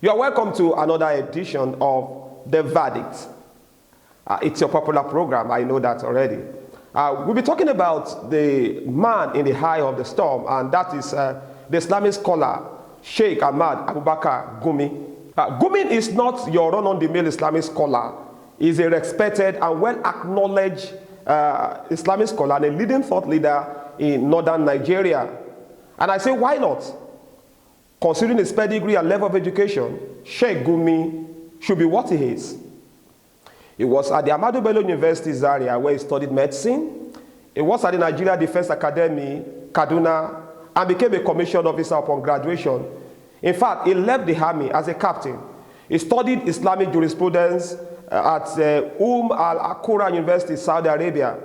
You are welcome to another edition of The Verdict. It's your popular program, I know that already. We'll be talking about the man in the eye of the storm, and that is the Islamic scholar, Sheikh Ahmad Abubakar Gumi. Gumi is not your run-on-the-mill Islamic scholar. He's a respected and well-acknowledged Islamic scholar and a leading thought leader in northern Nigeria. And I say, why not? Considering his pedigree and level of education, Sheikh Gumi should be what he is. He was at the Ahmadu Bello University, Zaria, where he studied medicine. He was at the Nigeria Defense Academy, Kaduna, and became a commissioned officer upon graduation. In fact, he left the army as a captain. He studied Islamic jurisprudence at Al-Akura University, Saudi Arabia.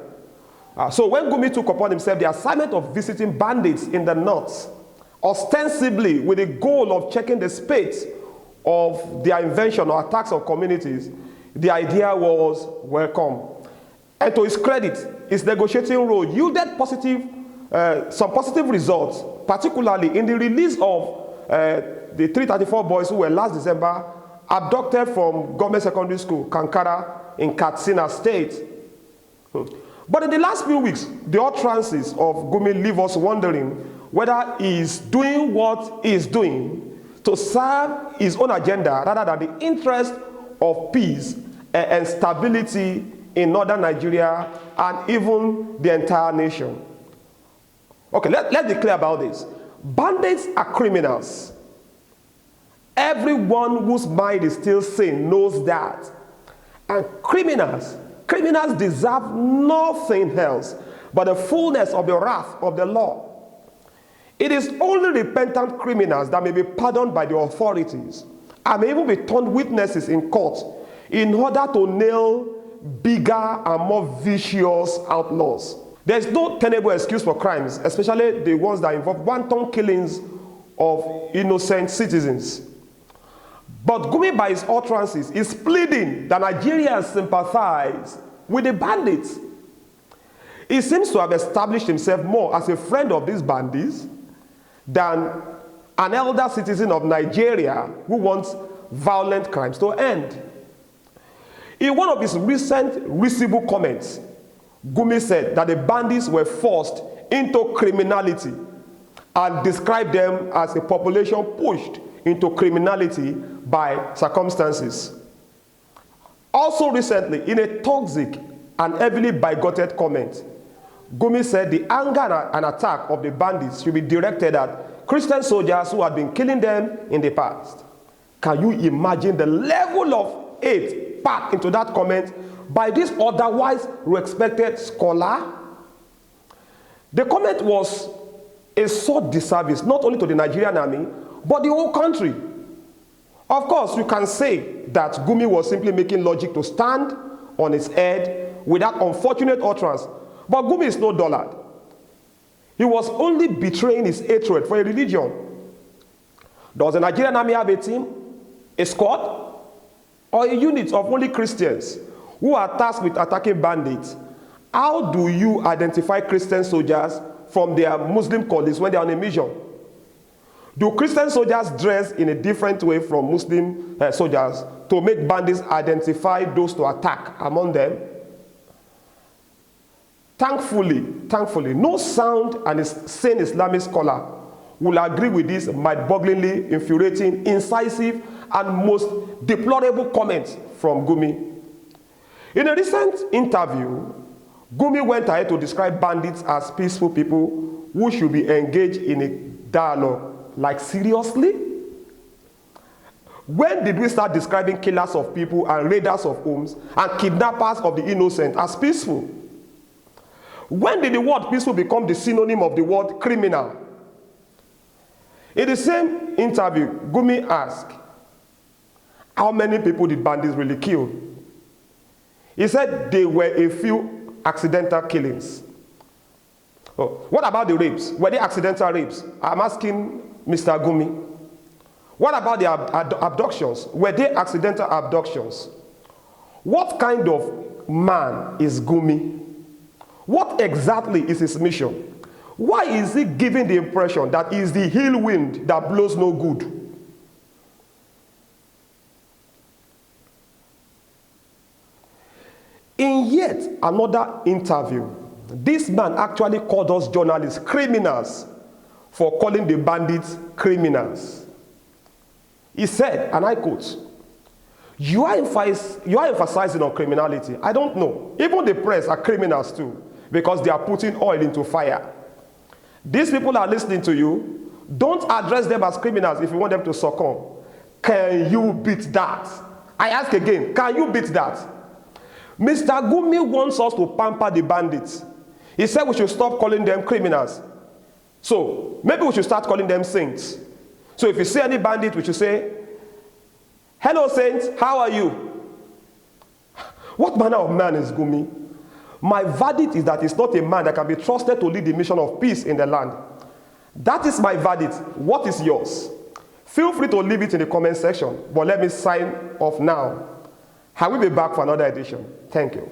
So when Gumi took upon himself the assignment of visiting bandits in the north, ostensibly with the goal of checking the state of their invention or attacks on communities, the idea was welcome. And to his credit, his negotiating role yielded some positive results, particularly in the release of the 334 boys who were last December abducted from government secondary school, Kankara, in Katsina State. But in the last few weeks, the utterances of Gumi leave us wondering whether he is doing what he is doing to serve his own agenda rather than the interest of peace and stability in northern Nigeria and even the entire nation. Okay, let's be clear about this. Bandits are criminals. Everyone whose mind is still sane knows that. And criminals deserve nothing else but the fullness of the wrath of the law. It is only repentant criminals that may be pardoned by the authorities and may even be turned witnesses in court in order to nail bigger and more vicious outlaws. There is no tenable excuse for crimes, especially the ones that involve wanton killings of innocent citizens. But Gumi, by his utterances, is pleading that Nigerians sympathize with the bandits. He seems to have established himself more as a friend of these bandits than an elder citizen of Nigeria who wants violent crimes to end. In one of his recent risible comments, Gumi said that the bandits were forced into criminality and described them as a population pushed into criminality by circumstances. Also recently, in a toxic and heavily bigoted comment, Gumi said the anger and attack of the bandits should be directed at Christian soldiers who had been killing them in the past. Can you imagine the level of hate packed into that comment by this otherwise respected scholar? The comment was a sore disservice not only to the Nigerian army, but the whole country. Of course, you can say that Gumi was simply making logic to stand on his head with that unfortunate utterance. But Gumi is no dullard. He was only betraying his hatred for a religion. Does the Nigerian army have a team, a squad, or a unit of only Christians who are tasked with attacking bandits? How do you identify Christian soldiers from their Muslim colleagues when they are on a mission? Do Christian soldiers dress in a different way from Muslim soldiers to make bandits identify those to attack among them? Thankfully, no sound and sane Islamic scholar will agree with this mind-bogglingly infuriating, incisive, and most deplorable comments from Gumi. In a recent interview, Gumi went ahead to describe bandits as peaceful people who should be engaged in a dialogue. Like, seriously? When did we start describing killers of people and raiders of homes and kidnappers of the innocent as peaceful? When did the word peaceful become the synonym of the word criminal? In the same interview, Gumi asked, how many people did bandits really kill? He said there were a few accidental killings. Oh, what about the rapes? Were they accidental rapes? I'm asking Mr. Gumi. What about the abductions? Were they accidental abductions? What kind of man is Gumi? What exactly is his mission? Why is he giving the impression that he is the hill wind that blows no good? In yet another interview, this man actually called us journalists criminals for calling the bandits criminals. He said, and I quote, you are emphasizing on criminality. I don't know. Even the press are criminals too, because they are putting oil into fire. These people are listening to you. Don't address them as criminals if you want them to succumb. Can you beat that? I ask again, can you beat that? Mr. Gumi wants us to pamper the bandits. He said we should stop calling them criminals. So maybe we should start calling them saints. So if you see any bandit, we should say, hello saints, how are you? What manner of man is Gumi? My verdict is that he's not a man that can be trusted to lead the mission of peace in the land. That is my verdict. What is yours? Feel free to leave it in the comment section, but let me sign off now. I will be back for another edition. Thank you.